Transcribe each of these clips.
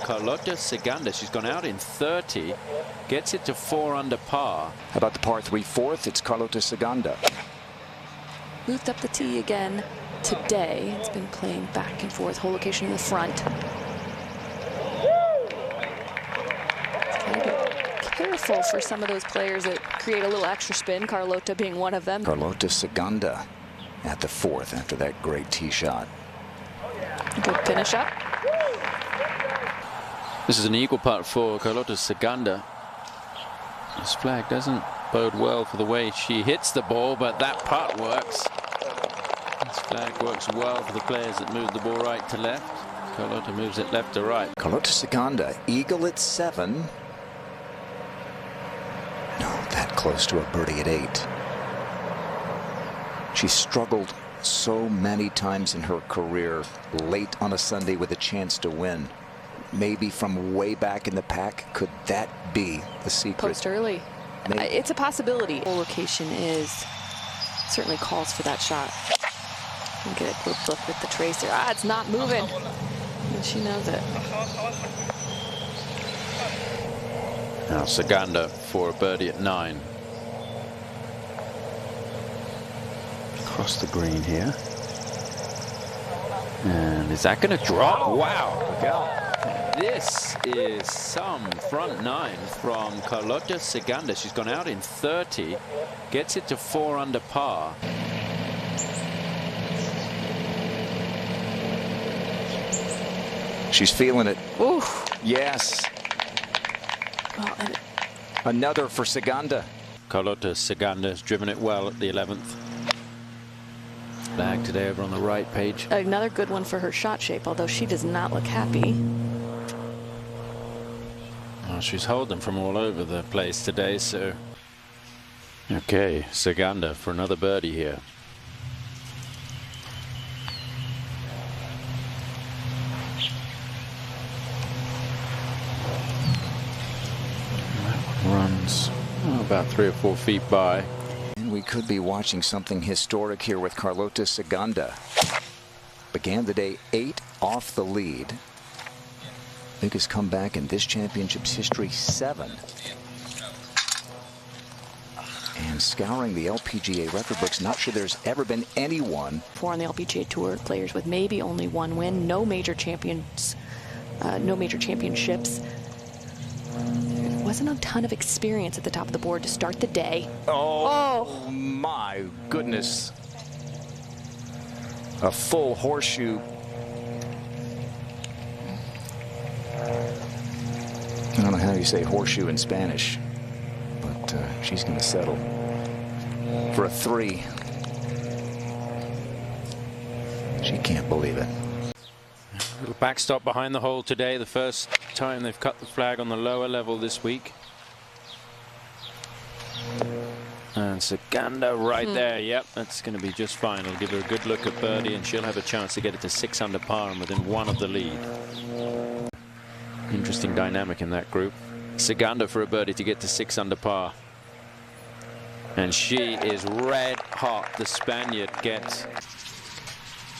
Carlota Ciganda. She's gone out in 30, gets it to 4 under par. How about the par 3 fourth? It's Carlota Ciganda. Moved up the tee again today. It's been playing back and forth. Whole location in the front. Gotta be careful for some of those players that create a little extra spin. Carlota being one of them. Carlota Ciganda at the 4th after that great tee shot. Good finish up. This is an eagle putt for Carlota Ciganda. This flag doesn't bode well for the way she hits the ball, but that putt works. This flag works well for the players that move the ball right to left. Carlota moves it left to right. Carlota Ciganda, eagle at 7. No, that close to a birdie at 8. She struggled so many times in her career late on a Sunday with a chance to win. Maybe from way back in the pack, could that be the secret? Post early. Maybe. It's a possibility. The location certainly calls for that shot. Get a good look with the tracer. It's not moving. And she knows it. Now Ciganda for a birdie at 9. Across the green here. And is that going to drop? Wow. This is some front 9 from Carlota Ciganda. She's gone out in 30, gets it to 4 under par. She's feeling it. Ooh. Yes. Well, another for Ciganda. Carlota Ciganda has driven it well at the 11th. Flag today over on the right page. Another good one for her shot shape, although she does not look happy. Well, she's holding from all over the place today, so. Okay, Ciganda for another birdie here. Runs about 3 or 4 feet by. And we could be watching something historic here with Carlota Ciganda. Began the day 8 off the lead. Biggest comeback in this championship's history, 7. And scouring the LPGA record books, not sure there's ever been anyone. 4 on the LPGA Tour, players with maybe only 1 win, no major champions, no major championships. Wasn't a ton of experience at the top of the board to start the day. Oh my goodness. A full horseshoe. I don't know how you say horseshoe in Spanish, but she's going to settle for a 3. She can't believe it. Little backstop behind the hole today. The first time they've cut the flag on the lower level this week. And Ciganda right there. Yep, that's going to be just fine. It'll give her a good look at birdie, and she'll have a chance to get it to 6 under par and within 1 of the lead. Interesting dynamic in that group. Ciganda for a birdie to get to 6 under par. And she is red hot. The Spaniard gets.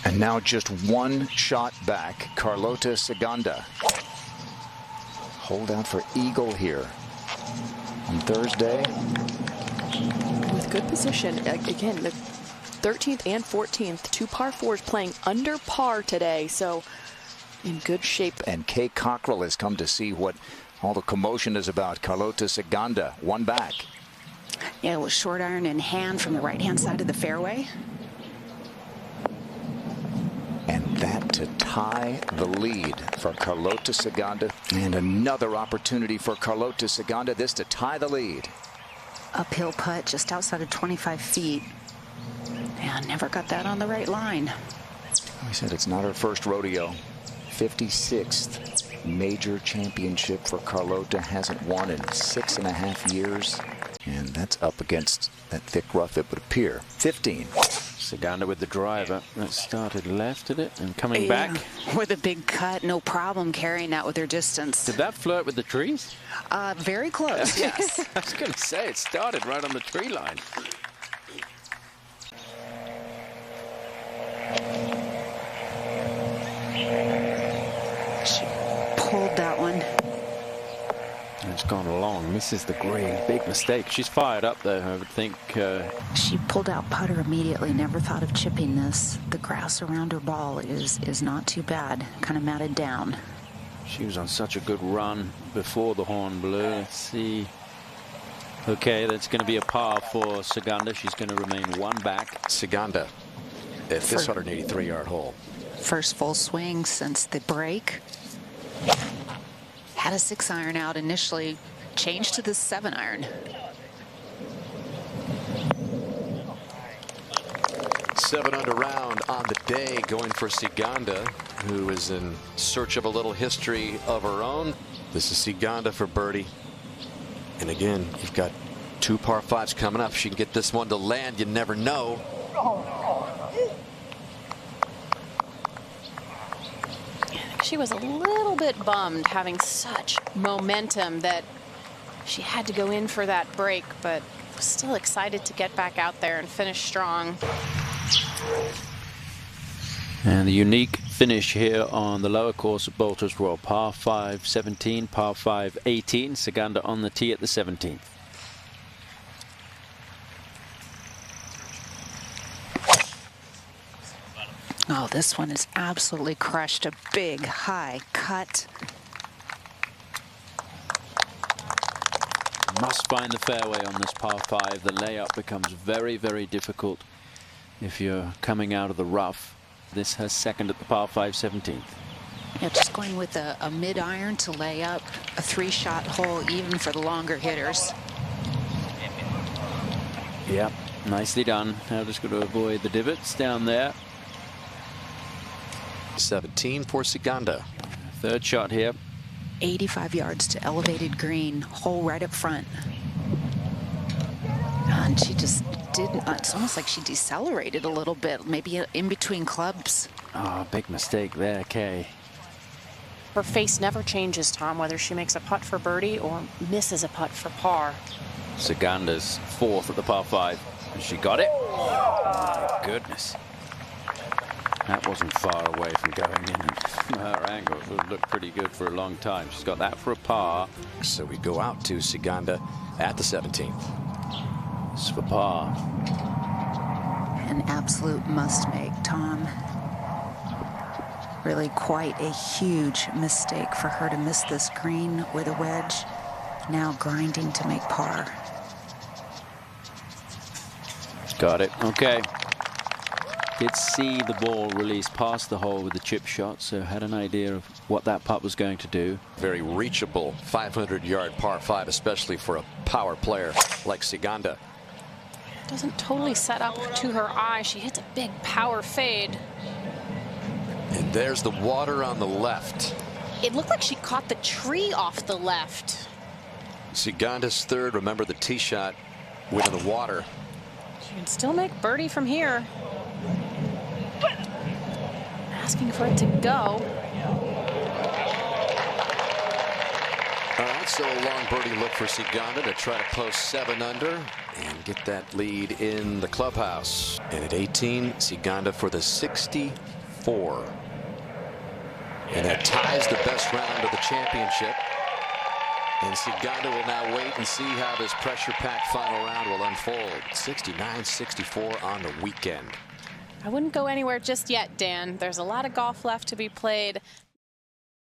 And now just 1 shot back. Carlota Ciganda. Hold out for eagle here on Thursday. With good position. Again, the 13th and 14th, 2 par 4s playing under par today. So in good shape. And Kay Cockrell has come to see what all the commotion is about. Carlota Ciganda, 1 back. Yeah, it was short iron in hand from the right-hand side of the fairway. And that to tie the lead for Carlota Ciganda. And another opportunity for Carlota Ciganda, this to tie the lead. Uphill putt just outside of 25 feet. Yeah, never got that on the right line. We said it's not her first rodeo. 56th major championship for Carlota. Hasn't won in 6.5 years. And that's up against that thick rough, it would appear. 15. Ciganda with the driver. That started left at it and coming back. With a big cut, no problem carrying that with her distance. Did that flirt with the trees? Very close, yes. I was going to say, it started right on the tree line. She pulled that that one. It's gone along, misses the green. Big mistake. She's fired up though, I would think. She pulled out putter immediately, never thought of chipping this. The grass around her ball is not too bad, kind of matted down. She was on such a good run before the horn blew. Let's see. Okay, that's going to be a par for Ciganda. She's going to remain one back. Ciganda at this 183-yard hole. First full swing since the break. Had a 6-iron out initially, changed to the 7-iron. Seven under round on the day, going for Ciganda, who is in search of a little history of her own. This is Ciganda for birdie. And again, you've got 2 par 5s coming up. She can get this one to land. You never know. She was a little bit bummed having such momentum that she had to go in for that break, but was still excited to get back out there and finish strong. And the unique finish here on the lower course of Baltusrol. Par 5 17, par 5 18. Ciganda on the tee at the 17th. Oh, this one is absolutely crushed. A big, high cut. Must find the fairway on this par 5. The layup becomes very, very difficult if you're coming out of the rough. This has second at the par 5 17th. Yeah, just going with a mid-iron to lay up a 3-shot hole, even for the longer hitters. Yep, nicely done. Now just got to avoid the divots down there. 17 for Ciganda. Third shot here. 85 yards to elevated green, hole right up front. And she just didn't, it's almost like she decelerated a little bit, maybe in between clubs. Oh, big mistake there, Kay. Her face never changes, Tom, whether she makes a putt for birdie or misses a putt for par. Ciganda's 4th at the par 5. And she got it. Oh, my goodness. That wasn't far away from going in. And from her angle, it would look pretty good for a long time. She's got that for a par. So we go out to Ciganda at the 17th. It's for par. An absolute must make, Tom. Really quite a huge mistake for her to miss this green with a wedge. Now grinding to make par. Got it. Okay. Did see the ball release past the hole with the chip shot, so had an idea of what that putt was going to do. Very reachable 500-yard par 5, especially for a power player like Ciganda. Doesn't totally set up to her eye. She hits a big power fade. And there's the water on the left. It looked like she caught the tree off the left. Ciganda's 3rd. Remember, the tee shot went in the water. She can still make birdie from here. Asking for it to go. All right, so a long birdie look for Ciganda to try to post 7 under and get that lead in the clubhouse. And at 18, Ciganda for the 64. And that ties the best round of the championship. And Ciganda will now wait and see how this pressure-packed final round will unfold. 69-64 on the weekend. I wouldn't go anywhere just yet, Dan. There's a lot of golf left to be played.